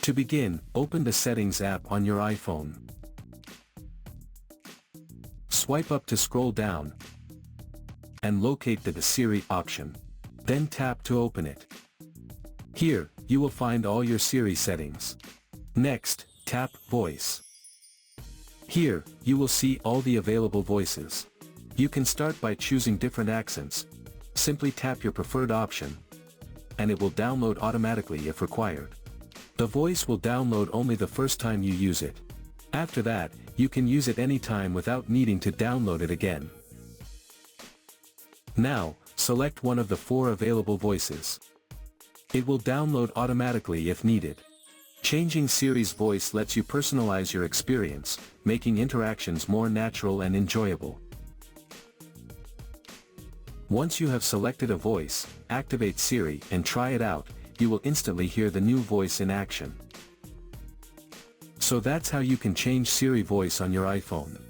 To begin, open the Settings app on your iPhone. Swipe up to scroll down, and locate the Siri option. Then tap to open it. Here, you will find all your Siri settings. Next, tap Voice. Here, you will see all the available voices. You can start by choosing different accents. Simply tap your preferred option, and it will download automatically if required. The voice will download only the first time you use it. After that, you can use it anytime without needing to download it again. Now, select one of the 4 available voices. It will download automatically if needed. Changing Siri's voice lets you personalize your experience, making interactions more natural and enjoyable. Once you have selected a voice, activate Siri and try it out. You will instantly hear the new voice in action. So that's how you can change Siri voice on your iPhone.